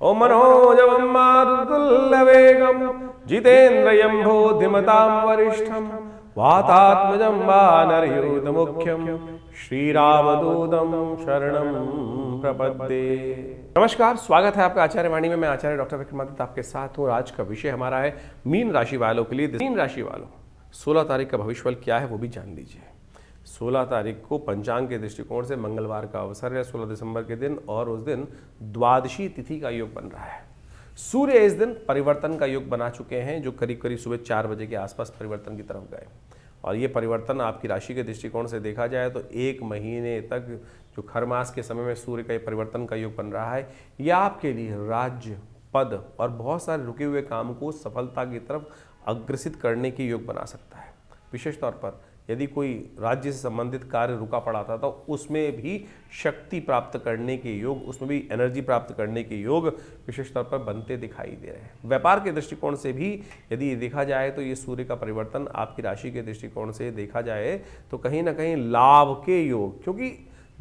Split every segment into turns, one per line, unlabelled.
ओम मनोजवं मारुतुल्यवेगं जितेन्द्रियं बुद्धिमतां वरिष्ठं वातात्मजं वानरयूथमुख्यं श्रीरामदूतं शरणं प्रपद्ये। नमस्कार, स्वागत है आपका आचार्य वाणी में। मैं आचार्य डॉक्टर विक्रमादित्य आपके साथ हूँ। आज का विषय हमारा है मीन राशि वालों के लिए। मीन राशि वालों 16 तारीख का भविष्यफल क्या है वो भी जान लीजिए। 16 तारीख को पंचांग के दृष्टिकोण से मंगलवार का अवसर है, 16 दिसंबर के दिन, और उस दिन द्वादशी तिथि का योग बन रहा है। सूर्य इस दिन परिवर्तन का योग बना चुके हैं, जो करीब करीब सुबह 4 बजे के आसपास परिवर्तन की तरफ गए। और ये परिवर्तन आपकी राशि के दृष्टिकोण से देखा जाए तो 1 महीने तक जो खर मास के समय में सूर्य का परिवर्तन का योग बन रहा है, यह आपके लिए राज्य, पद और बहुत सारे रुके हुए काम को सफलता की तरफ अग्रसित करने के योग बना सकता है। विशेष तौर पर यदि कोई राज्य से संबंधित कार्य रुका पड़ा था तो उसमें भी शक्ति प्राप्त करने के योग, उसमें भी एनर्जी प्राप्त करने के योग विशेष तौर पर बनते दिखाई दे रहे हैं। व्यापार के दृष्टिकोण से भी यदि देखा जाए तो ये सूर्य का परिवर्तन आपकी राशि के दृष्टिकोण से देखा जाए तो कहीं ना कहीं लाभ के योग, क्योंकि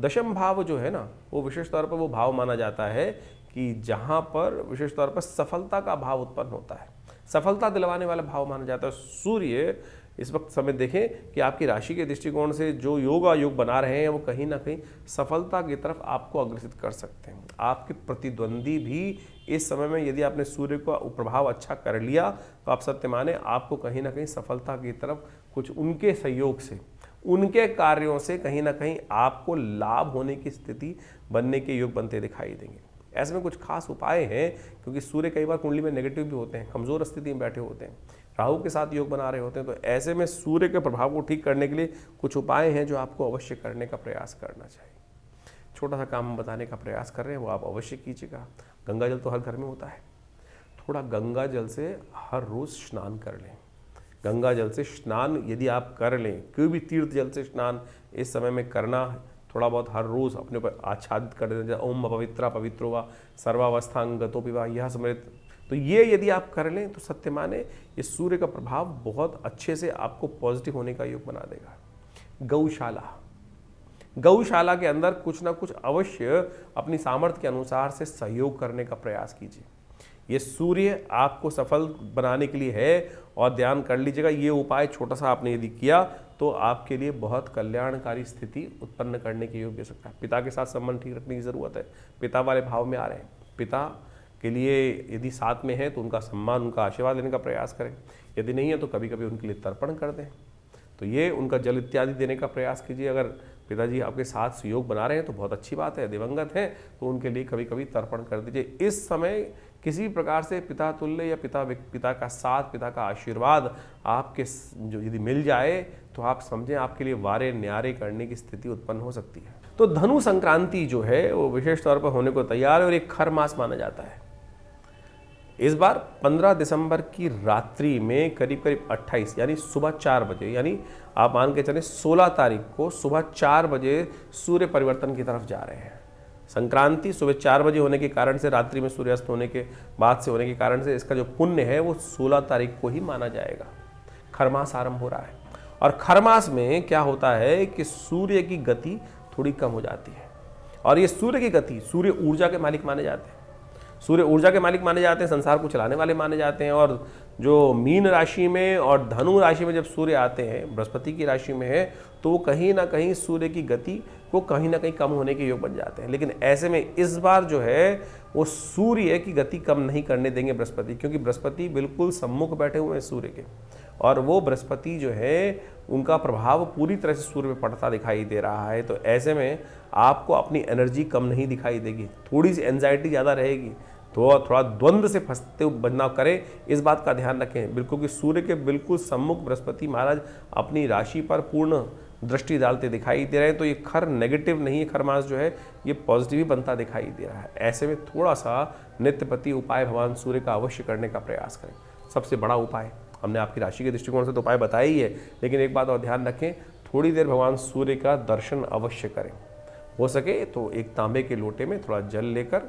दशम भाव जो है ना, वो विशेष तौर पर वो भाव माना जाता है कि जहाँ पर विशेष तौर पर सफलता का भाव उत्पन्न होता है, सफलता दिलवाने वाला भाव माना जाता है। सूर्य इस वक्त समय देखें कि आपकी राशि के दृष्टिकोण से जो योग बना रहे हैं वो कहीं ना कहीं सफलता की तरफ आपको अग्रसित कर सकते हैं। आपके प्रतिद्वंदी भी इस समय में यदि आपने सूर्य का प्रभाव अच्छा कर लिया तो आप सत्य माने आपको कहीं ना कहीं सफलता की तरफ कुछ उनके सहयोग से, उनके कार्यों से कहीं ना कहीं आपको लाभ होने की स्थिति बनने के योग बनते दिखाई देंगे। ऐसे में कुछ खास उपाय हैं, क्योंकि सूर्य कई बार कुंडली में नेगेटिव भी होते हैं, कमजोर स्थिति में बैठे होते हैं, राहु के साथ योग बना रहे होते हैं। तो ऐसे में सूर्य के प्रभाव को ठीक करने के लिए कुछ उपाय हैं जो आपको अवश्य करने का प्रयास करना चाहिए। छोटा सा काम बताने का प्रयास कर रहे हैं, वो आप अवश्य कीजिएगा। गंगा जल तो हर घर में होता है, थोड़ा गंगा जल से हर रोज़ स्नान कर लें। गंगा जल से स्नान यदि आप कर लें, कोई भी तीर्थ जल से स्नान इस समय में करना, थोड़ा बहुत हर रोज़ अपने ऊपर आच्छादित कर देना। ओम पवित्रा पवित्रो वा सर्वावस्थांगतोपि वा यह स्मृत, तो ये यदि आप कर लें तो सत्य माने ये सूर्य का प्रभाव बहुत अच्छे से आपको पॉजिटिव होने का योग बना देगा। गौशाला के अंदर कुछ ना कुछ अवश्य अपनी सामर्थ्य के अनुसार से सहयोग करने का प्रयास कीजिए। ये सूर्य आपको सफल बनाने के लिए है, और ध्यान कर लीजिएगा ये उपाय छोटा सा आपने यदि किया तो आपके लिए बहुत कल्याणकारी स्थिति उत्पन्न करने के योग दे सकता है। पिता के साथ संबंध ठीक रखने की ज़रूरत है। पिता वाले भाव में आ रहे हैं, पिता के लिए यदि साथ में है तो उनका सम्मान, उनका आशीर्वाद लेने का प्रयास करें। यदि नहीं है तो कभी कभी उनके लिए तर्पण कर दें, तो ये उनका जल इत्यादि देने का प्रयास कीजिए। अगर पिताजी आपके साथ सहयोग बना रहे हैं तो बहुत अच्छी बात है, दिवंगत हैं तो उनके लिए कभी कभी तर्पण कर दीजिए। इस समय किसी प्रकार से पिता तुल्य या पिता का साथ, पिता का आशीर्वाद आपके जो यदि मिल जाए तो आप समझें आपके लिए वारे न्यारे करने की स्थिति उत्पन्न हो सकती है। तो धनु संक्रांति जो है वो विशेष तौर पर होने को तैयार है और एक खर मास माना जाता है। इस बार 15 दिसंबर की रात्रि में करीब करीब 28 यानी सुबह 4 बजे, यानी आप मान के चलें 16 तारीख को सुबह 4 बजे सूर्य परिवर्तन की तरफ जा रहे हैं। संक्रांति सुबह 4 बजे होने के कारण से, रात्रि में सूर्यास्त होने के बाद से होने के कारण से इसका जो पुण्य है वो 16 तारीख को ही माना जाएगा। खरमास आरंभ हो रहा है, और खरमास में क्या होता है कि सूर्य की गति थोड़ी कम हो जाती है। और ये सूर्य की गति, सूर्य ऊर्जा के मालिक माने जाते हैं, सूर्य ऊर्जा के मालिक माने जाते हैं, संसार को चलाने वाले माने जाते हैं। और जो मीन राशि में और धनु राशि में जब सूर्य आते हैं, बृहस्पति की राशि में है, तो वो कहीं ना कहीं सूर्य की गति को कहीं ना कहीं कम होने के योग बन जाते हैं। लेकिन ऐसे में इस बार जो है वो सूर्य की गति कम नहीं करने देंगे बृहस्पति, क्योंकि बृहस्पति बिल्कुल सम्मुख बैठे हुए हैं सूर्य के, और वो बृहस्पति जो है उनका प्रभाव पूरी तरह से सूर्य में पड़ता दिखाई दे रहा है। तो ऐसे में आपको अपनी एनर्जी कम नहीं दिखाई देगी, थोड़ी सी एंजाइटी ज़्यादा रहेगी, तो थोड़ा द्वंद्व से फंसते बदलाव करें, इस बात का ध्यान रखें बिल्कुल कि सूर्य के बिल्कुल सम्मुख बृहस्पति महाराज अपनी राशि पर पूर्ण दृष्टि डालते दिखाई दे रहे हैं। तो ये खर नेगेटिव नहीं है, खर मास जो है ये पॉजिटिव ही बनता दिखाई दे रहा है। ऐसे में थोड़ा सा नित्यपति उपाय भगवान सूर्य का अवश्य करने का प्रयास करें। सबसे बड़ा उपाय हमने आपकी राशि के दृष्टिकोण से तो उपाय बताया ही है, लेकिन एक बात और ध्यान रखें, थोड़ी देर भगवान सूर्य का दर्शन अवश्य करें। हो सके तो एक तांबे के लोटे में थोड़ा जल लेकर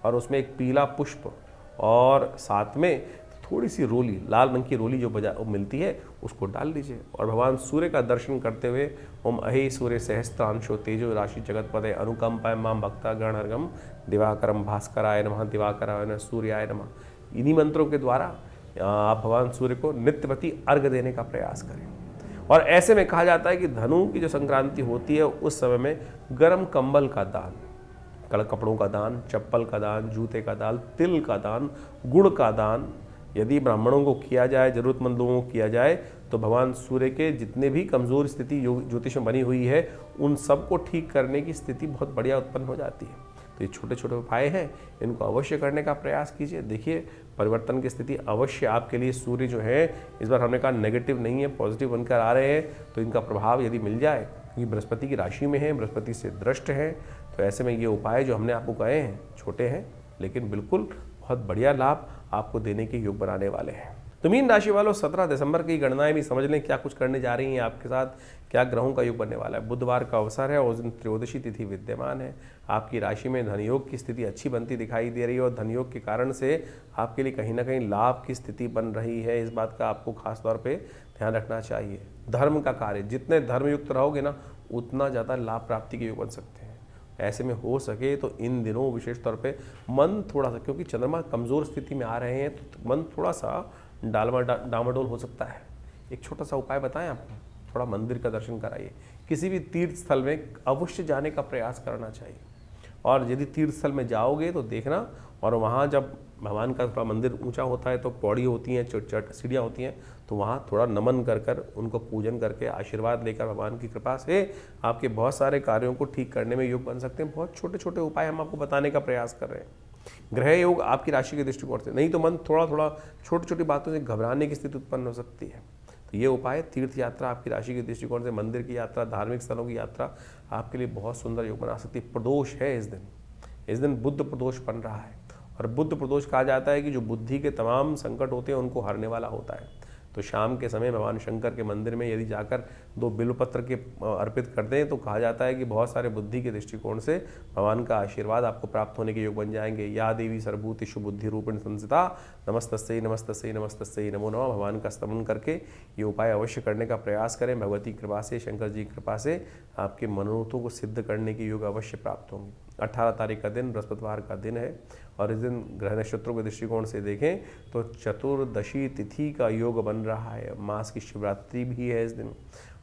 और उसमें एक पीला पुष्प और साथ में थोड़ी सी रोली, लाल रंग की रोली जो मिलती है उसको डाल लीजिए और भगवान सूर्य का दर्शन करते हुए ओम अहे सूर्य सहस्त्रांशो तेजो राशि जगतपते अनुकंपाय माम भक्ता गणर्गम दिवाकरम भास्कराय नमः दिवाकराय नमः सूर्याय नमः। इन्हीं मंत्रों के द्वारा आप भगवान सूर्य को नित्यप्रति अर्घ देने का प्रयास करें। और ऐसे में कहा जाता है कि धनु की जो संक्रांति होती है उस समय में गर्म कंबल का दान, कपड़ों का दान, चप्पल का दान, जूते का दान, तिल का दान, गुड़ का दान यदि ब्राह्मणों को किया जाए, जरूरतमंद लोगों को किया जाए तो भगवान सूर्य के जितने भी कमज़ोर स्थिति ज्योतिष में बनी हुई है उन सबको ठीक करने की स्थिति बहुत बढ़िया उत्पन्न हो जाती है। तो ये छोटे छोटे उपाय हैं, इनको अवश्य करने का प्रयास कीजिए। देखिए परिवर्तन की स्थिति अवश्य आपके लिए सूर्य जो है इस बार हमने कहा नेगेटिव नहीं है, पॉजिटिव बनकर आ रहे हैं। तो इनका प्रभाव यदि मिल जाए, क्योंकि बृहस्पति की राशि में है, बृहस्पति से दृष्ट है, तो ऐसे में ये उपाय जो हमने आपको कहे हैं छोटे हैं लेकिन बिल्कुल बहुत बढ़िया लाभ आपको देने के योग बनाने वाले हैं। तो मीन राशि वालों 17 दिसंबर की गणनाएं भी समझ लें क्या कुछ करने जा रही हैं आपके साथ, क्या ग्रहों का योग बनने वाला है। बुधवार का अवसर है और उस दिन त्रयोदशी तिथि विद्यमान है। आपकी राशि में धनयोग की स्थिति अच्छी बनती दिखाई दे रही है और धनयोग के कारण से आपके लिए कहीं ना कहीं लाभ की स्थिति बन रही है। इस बात का आपको खास तौर पे ध्यान रखना चाहिए। धर्म का कार्य, जितने धर्मयुक्त रहोगे ना उतना ज़्यादा लाभ प्राप्ति के योग बन सकते हैं। ऐसे में हो सके तो इन दिनों विशेष तौर पे मन थोड़ा सा, क्योंकि चंद्रमा कमज़ोर स्थिति में आ रहे हैं तो मन थोड़ा सा डामाडोल हो सकता है। एक छोटा सा उपाय बताएं आपको, थोड़ा मंदिर का दर्शन कराइए। किसी भी तीर्थ स्थल में अवश्य जाने का प्रयास करना चाहिए और यदि तीर्थ स्थल में जाओगे तो देखना, और वहाँ जब भगवान का थोड़ा मंदिर ऊंचा होता है तो पौड़ी होती हैं, सीढ़ियाँ होती हैं, तो वहाँ थोड़ा नमन कर कर उनको पूजन करके आशीर्वाद लेकर भगवान की कृपा से आपके बहुत सारे कार्यों को ठीक करने में योग बन सकते हैं। बहुत छोटे छोटे उपाय हम आपको बताने का प्रयास कर रहे हैं। ग्रह योग आपकी राशि के दृष्टिकोण से, नहीं तो मन थोड़ा थोड़ा छोटी छोटी बातों से घबराने की स्थिति उत्पन्न हो सकती है। तो ये उपाय, तीर्थ यात्रा आपकी राशि के दृष्टिकोण से, मंदिर की यात्रा, धार्मिक स्थलों की यात्रा आपके लिए बहुत सुंदर योग बना सकती है। प्रदोष है इस दिन बुद्ध प्रदोष बन रहा है और बुद्ध प्रदोष कहा जाता है कि जो बुद्धि के तमाम संकट होते हैं उनको हरने वाला होता है। तो शाम के समय भगवान शंकर के मंदिर में यदि जाकर 2 बिल्वपत्र के अर्पित कर दें तो कहा जाता है कि बहुत सारे बुद्धि के दृष्टिकोण से भगवान का आशीर्वाद आपको प्राप्त होने के योग बन जाएंगे। या देवी सर्वभूतेषु बुद्धि रूपेण संस्थिता नमस्तस्यै नमस्तस्यै नमस्तस्यै नमो नमः। भगवान का स्तमन करके ये उपाय अवश्य करने का प्रयास करें। भगवती कृपा से, शंकर जी की कृपा से आपके मनोरथों को सिद्ध करने के योग अवश्य प्राप्त होंगे। 18 तारीख का दिन बृहस्पतिवार का दिन है और इस दिन ग्रह नक्षत्रों के दृष्टिकोण से देखें तो चतुर्दशी तिथि का योग बन रहा है। मास की शिवरात्रि भी है इस दिन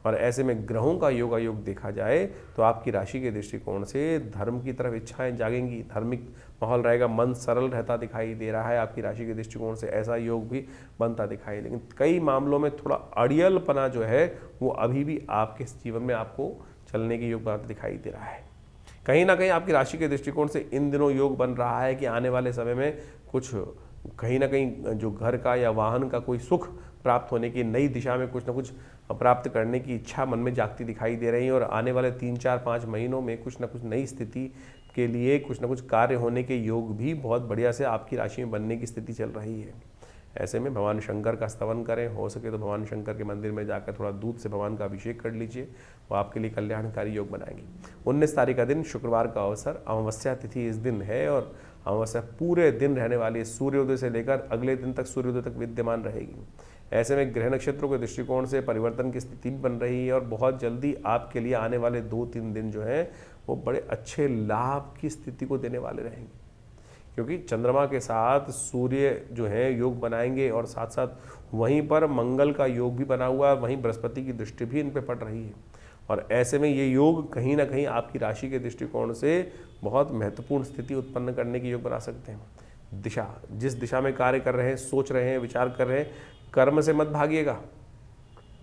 और ऐसे में ग्रहों का योग देखा जाए तो आपकी राशि के दृष्टिकोण से धर्म की तरफ इच्छाएं जागेंगी, धार्मिक माहौल रहेगा, मन सरल रहता दिखाई दे रहा है। आपकी राशि के दृष्टिकोण से ऐसा योग भी बनता दिखाई, लेकिन कई मामलों में थोड़ा अड़ियलपना जो है वो अभी भी आपके जीवन में आपको चलने के योग बनाता दिखाई दे रहा है। कहीं ना कहीं आपकी राशि के दृष्टिकोण से इन दिनों योग बन रहा है कि आने वाले समय में कुछ कहीं ना कहीं जो घर का या वाहन का कोई सुख प्राप्त होने की, नई दिशा में कुछ ना कुछ प्राप्त करने की इच्छा मन में जागती दिखाई दे रही है और आने वाले 3, 4, 5 महीनों में कुछ ना कुछ नई स्थिति के लिए कुछ ना कुछ कार्य होने के योग भी बहुत बढ़िया से आपकी राशि में बनने की स्थिति चल रही है। ऐसे में भगवान शंकर का स्तवन करें, हो सके तो भगवान शंकर के मंदिर में जाकर थोड़ा दूध से भगवान का अभिषेक कर लीजिए, वो आपके लिए कल्याणकारी योग बनाएंगे। 19 तारीख का दिन शुक्रवार का अवसर, अमावस्या तिथि इस दिन है और अमावस्या पूरे दिन रहने वाली है। सूर्योदय से लेकर अगले दिन तक सूर्योदय तक विद्यमान रहेगी। ऐसे में ग्रह नक्षत्रों के दृष्टिकोण से परिवर्तन की स्थिति भी बन रही है और बहुत जल्दी आपके लिए आने वाले 2-3 दिन जो हैं वो बड़े अच्छे लाभ की स्थिति को देने वाले रहेंगे, क्योंकि चंद्रमा के साथ सूर्य जो है योग बनाएंगे और साथ साथ वहीं पर मंगल का योग भी बना हुआ है, वहीं बृहस्पति की दृष्टि भी इन पे पड़ रही है और ऐसे में ये योग कहीं ना कहीं आपकी राशि के दृष्टिकोण से बहुत महत्वपूर्ण स्थिति उत्पन्न करने की योग बना सकते हैं। दिशा, जिस दिशा में कार्य कर रहे हैं, सोच रहे हैं, विचार कर रहे हैं, कर्म से मत भागिएगा,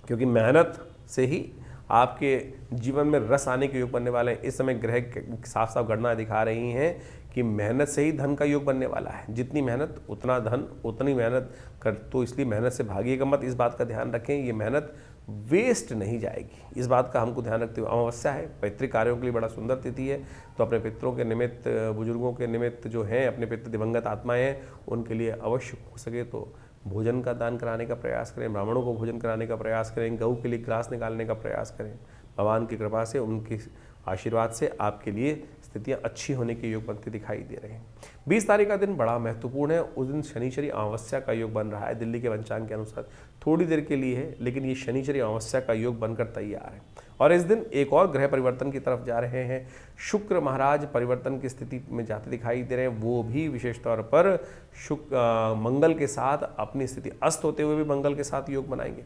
क्योंकि मेहनत से ही आपके जीवन में रस आने के योग बनने वाले हैं। इस समय ग्रह साफ साफ गणना दिखा रही हैं कि मेहनत से ही धन का योग बनने वाला है। जितनी मेहनत उतना धन, उतनी मेहनत कर, तो इसलिए मेहनत से भागिएगा मत। इस बात का ध्यान रखें, ये मेहनत वेस्ट नहीं जाएगी, इस बात का हमको ध्यान रखते हुए। अमावस्या है, पैतृक कार्यों के लिए बड़ा सुंदर तिथि है, तो अपने पितरों के निमित्त, बुजुर्गों के निमित्त जो हैं, अपने पितृ दिवंगत आत्माएं हैं, उनके लिए अवश्य हो सके तो भोजन का दान कराने का प्रयास करें, ब्राह्मणों को भोजन कराने का प्रयास करें, गऊ के लिए ग्रास निकालने का प्रयास करें। भगवान की कृपा से, उनके आशीर्वाद से आपके लिए स्थितियां अच्छी होने के योग बनते दिखाई दे रहे हैं। 20 तारीख का दिन बड़ा महत्वपूर्ण है। उस दिन शनिचरी अमावस्या का योग बन रहा है। दिल्ली के पंचांग के अनुसार थोड़ी देर के लिए है, लेकिन ये शनिचरी अमावस्या का योग बनकर तैयार है। और इस दिन एक और ग्रह परिवर्तन की तरफ जा रहे हैं। शुक्र महाराज परिवर्तन की स्थिति में जाते दिखाई दे रहे हैं। वो भी विशेष तौर पर मंगल के साथ अपनी स्थिति अस्त होते हुए भी मंगल के साथ योग बनाएंगे।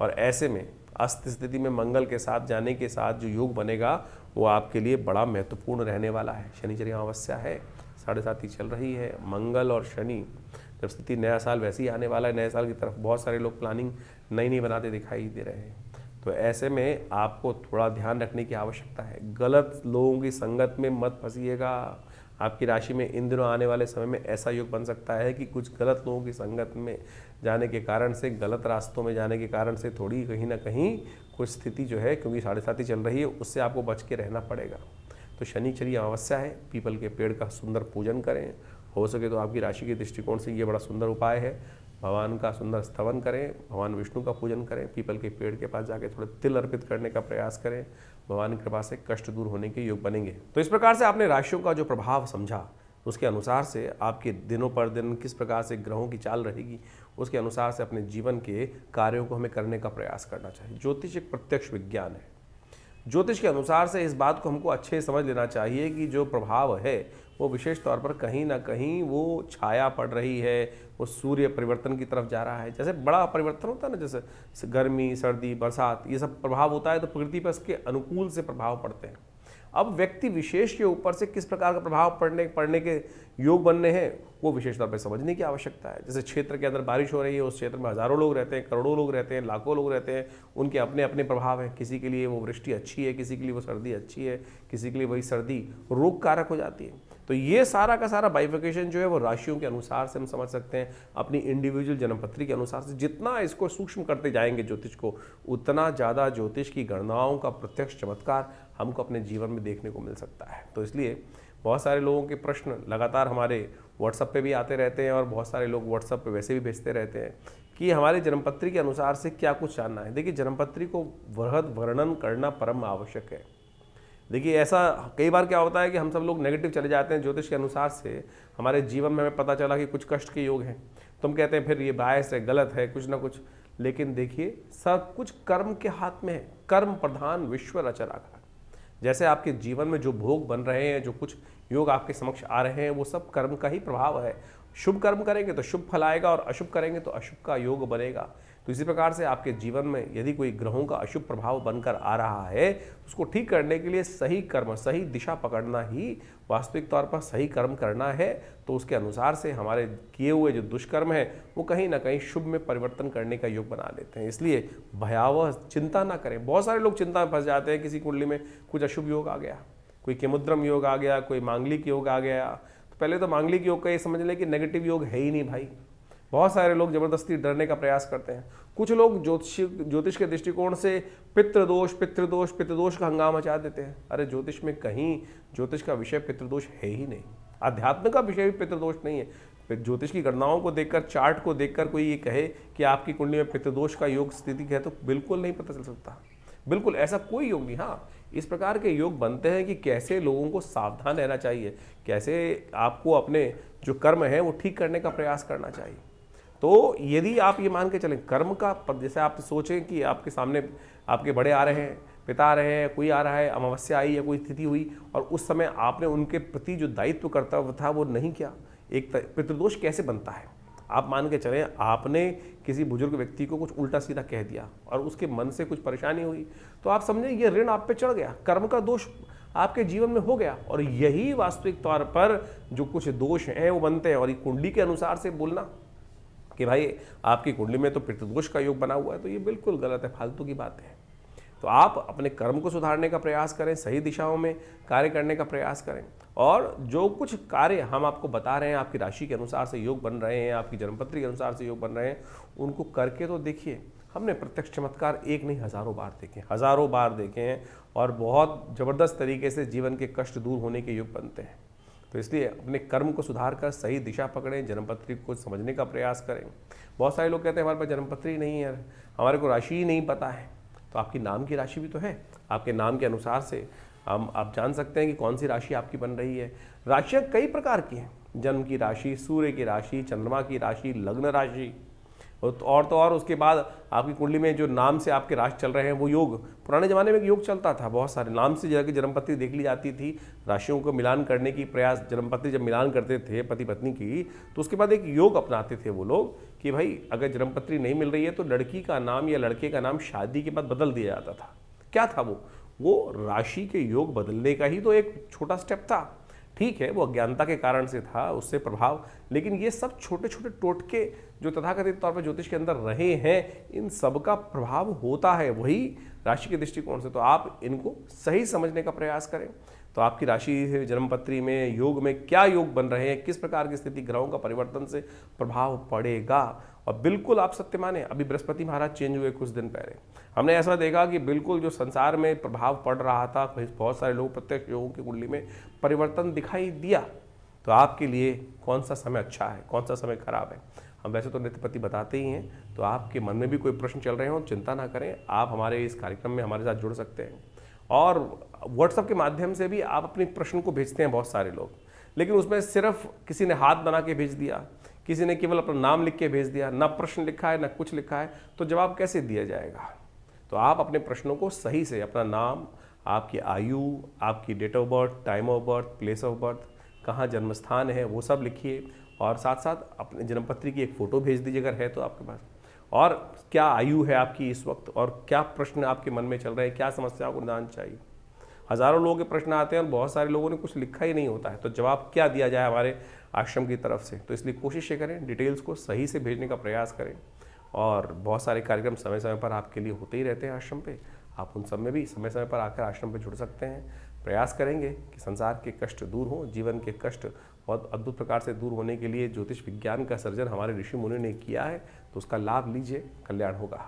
और ऐसे में अस्त स्थिति में मंगल के साथ जाने के साथ जो योग बनेगा वो आपके लिए बड़ा महत्वपूर्ण रहने वाला है। शनिचरी अमावस्या है, 7.5 चल रही है। मंगल और शनि जब स्थिति, नया साल वैसे ही आने वाला है। नए साल की तरफ बहुत सारे लोग प्लानिंग नई बनाते दिखाई दे रहे हैं। तो ऐसे में आपको थोड़ा ध्यान रखने की आवश्यकता है। गलत लोगों की संगत में मत फंसिएगा। आपकी राशि में इन दिनों आने वाले समय में ऐसा योग बन सकता है कि कुछ गलत लोगों की संगत में जाने के कारण से, गलत रास्तों में जाने के कारण से थोड़ी कहीं ना कहीं कुछ स्थिति जो है, क्योंकि 7.5 चल रही है, उससे आपको बच के रहना पड़ेगा। तो शनिचरी अमावस्या है, पीपल के पेड़ का सुंदर पूजन करें। हो सके तो आपकी राशि के दृष्टिकोण से ये बड़ा सुंदर उपाय है। भगवान का सुंदर स्तवन करें, भगवान विष्णु का पूजन करें, पीपल के पेड़ के पास जाके थोड़े तिल अर्पित करने का प्रयास करें। भगवान की कृपा से कष्ट दूर होने के योग बनेंगे। तो इस प्रकार से आपने राशियों का जो प्रभाव समझा, उसके अनुसार से आपके दिनों पर दिन किस प्रकार से ग्रहों की चाल रहेगी, उसके अनुसार से अपने जीवन के कार्यों को हमें करने का प्रयास करना चाहिए। ज्योतिष एक प्रत्यक्ष विज्ञान है। ज्योतिष के अनुसार से इस बात को हमको अच्छे से समझ लेना चाहिए कि जो प्रभाव है वो विशेष तौर पर कहीं ना कहीं वो छाया पड़ रही है, वो सूर्य परिवर्तन की तरफ जा रहा है। जैसे बड़ा परिवर्तन होता है ना, जैसे गर्मी, सर्दी, बरसात, ये सब प्रभाव होता है तो प्रकृति पर इसके अनुकूल से प्रभाव पड़ते हैं। अब व्यक्ति विशेष के ऊपर से किस प्रकार का प्रभाव पड़ने के योग बनने हैं, वो विशेष तौर पर समझने की आवश्यकता है। जैसे क्षेत्र के अंदर बारिश हो रही है, उस क्षेत्र में हजारों लोग रहते हैं, करोड़ों लोग रहते हैं, लाखों लोग रहते हैं, उनके अपने अपने प्रभाव हैं। किसी के लिए वो वृष्टि अच्छी है, किसी के लिए वो सर्दी अच्छी है, किसी के लिए वही सर्दी रोग कारक हो जाती है। तो ये सारा का सारा बाइफिकेशन जो है वो राशियों के अनुसार से हम समझ सकते हैं। अपनी इंडिविजुअल जन्मपत्री के अनुसार से जितना इसको सूक्ष्म करते जाएंगे ज्योतिष को, उतना ज़्यादा ज्योतिष की गणनाओं का प्रत्यक्ष चमत्कार हमको अपने जीवन में देखने को मिल सकता है। तो इसलिए बहुत सारे लोगों के प्रश्न लगातार हमारे व्हाट्सएप पे भी आते रहते हैं और बहुत सारे लोग व्हाट्सएप पे वैसे भी भेजते रहते हैं कि हमारे जन्मपत्री के अनुसार से क्या कुछ जानना है। देखिए, जन्मपत्री को वृहद वर्णन करना परम आवश्यक है। देखिए, ऐसा कई बार क्या होता है कि हम सब लोग नेगेटिव चले जाते हैं ज्योतिष के अनुसार से। हमारे जीवन में हमें पता चला कि कुछ कष्ट के योग हैं, तो हम कहते हैं फिर ये बायस है, गलत है, कुछ ना कुछ। लेकिन देखिए, सब कुछ कर्म के हाथ में है। कर्म प्रधान विश्व रच राखा। जैसे आपके जीवन में जो भोग बन रहे हैं, जो कुछ योग आपके समक्ष आ रहे हैं, वो सब कर्म का ही प्रभाव है। शुभ कर्म करेंगे तो शुभ फल आएगा और अशुभ करेंगे तो अशुभ का योग बनेगा। तो इसी प्रकार से आपके जीवन में यदि कोई ग्रहों का अशुभ प्रभाव बनकर आ रहा है, उसको ठीक करने के लिए सही कर्म, सही दिशा पकड़ना ही वास्तविक तौर पर सही कर्म करना है। तो उसके अनुसार से हमारे किए हुए जो दुष्कर्म है वो कहीं ना कहीं शुभ में परिवर्तन करने का योग बना लेते हैं। इसलिए भयावह चिंता ना करें। बहुत सारे लोग चिंता में फंस जाते हैं, किसी कुंडली में कुछ अशुभ योग आ गया, कोई केमुद्रम योग आ गया, कोई मांगलिक योग आ गया। तो पहले तो मांगलिक योग का ये समझ लें कि नेगेटिव योग है ही नहीं भाई। बहुत सारे लोग जबरदस्ती डरने का प्रयास करते हैं। कुछ लोग ज्योतिष के दृष्टिकोण से पितृदोष पितृदोष का हंगामा मचा देते हैं। अरे ज्योतिष में कहीं ज्योतिष का विषय पितृदोष है ही नहीं। अध्यात्म का विषय भी पितृदोष नहीं है। ज्योतिष की गणनाओं को देखकर, चार्ट को देखकर कोई ये कहे कि आपकी कुंडली में पितृदोष का योग स्थिति है तो बिल्कुल नहीं पता चल सकता। बिल्कुल ऐसा कोई योग नहीं। हाँ, इस प्रकार के योग बनते हैं कि कैसे लोगों को सावधान रहना चाहिए, कैसे आपको अपने जो कर्म है वो ठीक करने का प्रयास करना चाहिए। तो यदि आप ये मान के चलें कर्म का, जैसे आप सोचें कि आपके सामने आपके बड़े आ रहे हैं, पिता आ रहे हैं, कोई आ रहा है, अमावस्या आई या कोई स्थिति हुई और उस समय आपने उनके प्रति जो दायित्व कर्तव्य था वो नहीं किया, एक पितृदोष कैसे बनता है। आप मान के चलें आपने किसी बुजुर्ग व्यक्ति को कुछ उल्टा सीधा कह दिया और उसके मन से कुछ परेशानी हुई, तो आप समझें ये ऋण आप पे चढ़ गया, कर्म का दोष आपके जीवन में हो गया। और यही वास्तविक तौर पर जो कुछ दोष हैं वो बनते हैं। और ये कुंडली के अनुसार से बोलना कि भाई आपकी कुंडली में तो पितृदोष का योग बना हुआ है, तो ये बिल्कुल गलत है, फालतू की बात है। तो आप अपने कर्म को सुधारने का प्रयास करें, सही दिशाओं में कार्य करने का प्रयास करें। और जो कुछ कार्य हम आपको बता रहे हैं, आपकी राशि के अनुसार से योग बन रहे हैं, आपकी जन्मपत्री के अनुसार से योग बन रहे हैं, उनको करके तो देखिए। हमने प्रत्यक्ष चमत्कार एक नहीं हज़ारों बार देखे, हज़ारों बार देखे हैं और बहुत ज़बरदस्त तरीके से जीवन के कष्ट दूर होने के योग बनते हैं। तो इसलिए अपने कर्म को सुधार कर सही दिशा पकड़ें, जन्मपत्री को समझने का प्रयास करें। बहुत सारे लोग कहते हैं हमारे पास जन्मपत्री नहीं है, हमारे को राशि ही नहीं पता है। तो आपकी नाम की राशि भी तो है, आपके नाम के अनुसार से हम आप जान सकते हैं कि कौन सी राशि आपकी बन रही है। राशियाँ कई प्रकार की हैं, जन्म की राशि, सूर्य की राशि, चंद्रमा की राशि, लग्न राशि, और तो और उसके बाद आपकी कुंडली में जो नाम से आपके राशि चल रहे हैं वो योग। पुराने ज़माने में एक योग चलता था, बहुत सारे नाम से जाकर जन्मपत्री देख ली जाती थी, राशियों को मिलान करने की प्रयास, जन्मपत्री जब मिलान करते थे पति पत्नी की तो उसके बाद एक योग अपनाते थे वो लोग कि भाई अगर जन्मपत्री नहीं मिल रही है तो लड़की का नाम या लड़के का नाम शादी के बाद बदल दिया जाता था। क्या था वो राशि के योग बदलने का ही तो एक छोटा स्टेप था। ठीक है, वो अज्ञानता के कारण से था, उससे प्रभाव, लेकिन ये सब छोटे छोटे टोटके जो तथाकथित तौर पर ज्योतिष के अंदर रहे हैं, इन सब का प्रभाव होता है वही राशि के दृष्टिकोण से। तो आप इनको सही समझने का प्रयास करें। तो आपकी राशि जन्मपत्री में योग में क्या योग बन रहे हैं, किस प्रकार की स्थिति ग्रहों का परिवर्तन से प्रभाव पड़ेगा। और बिल्कुल आप सत्य माने, अभी बृहस्पति महाराज चेंज हुए कुछ दिन पहले, हमने ऐसा देखा कि बिल्कुल जो संसार में प्रभाव पड़ रहा था, बहुत सारे लोग प्रत्यक्ष योगों की कुंडली में परिवर्तन दिखाई दिया। तो आपके लिए कौन सा समय अच्छा है, कौन सा समय खराब है, हम वैसे तो नित्यपति बताते ही हैं। तो आपके मन में भी कोई प्रश्न चल रहे हो, चिंता ना करें, आप हमारे इस कार्यक्रम में हमारे साथ जुड़ सकते हैं। और व्हाट्सएप के माध्यम से भी आप अपने प्रश्न को भेजते हैं बहुत सारे लोग, लेकिन उसमें सिर्फ किसी ने हाथ बना के भेज दिया, किसी ने केवल अपना नाम लिख के भेज दिया, ना प्रश्न लिखा है ना कुछ लिखा है, तो जवाब कैसे दिया जाएगा। तो आप अपने प्रश्नों को सही से, अपना नाम, आपकी आयु, आपकी date of birth, time of birth, place of birth, कहाँ जन्म स्थान है, वो सब लिखिए। और साथ साथ अपने जन्मपत्री की एक फ़ोटो भेज दीजिए अगर है तो आपके पास, और क्या आयु है आपकी इस वक्त, और क्या प्रश्न आपके मन में चल रहे हैं, क्या समस्याओं को निदान चाहिए। हज़ारों लोगों के प्रश्न आते हैं और बहुत सारे लोगों ने कुछ लिखा ही नहीं होता है, तो जवाब क्या दिया जाए हमारे आश्रम की तरफ से। तो इसलिए कोशिश ये करें, डिटेल्स को सही से भेजने का प्रयास करें। और बहुत सारे कार्यक्रम समय समय पर आपके लिए होते ही रहते हैं आश्रम पे, आप उन सब में भी समय समय पर आकर आश्रम पे जुड़ सकते हैं। प्रयास करेंगे कि संसार के कष्ट दूर हों, जीवन के कष्ट बहुत अद्भुत प्रकार से दूर होने के लिए ज्योतिष विज्ञान का सर्जन हमारे ऋषि मुनि ने किया है, तो उसका लाभ लीजिए, कल्याण होगा।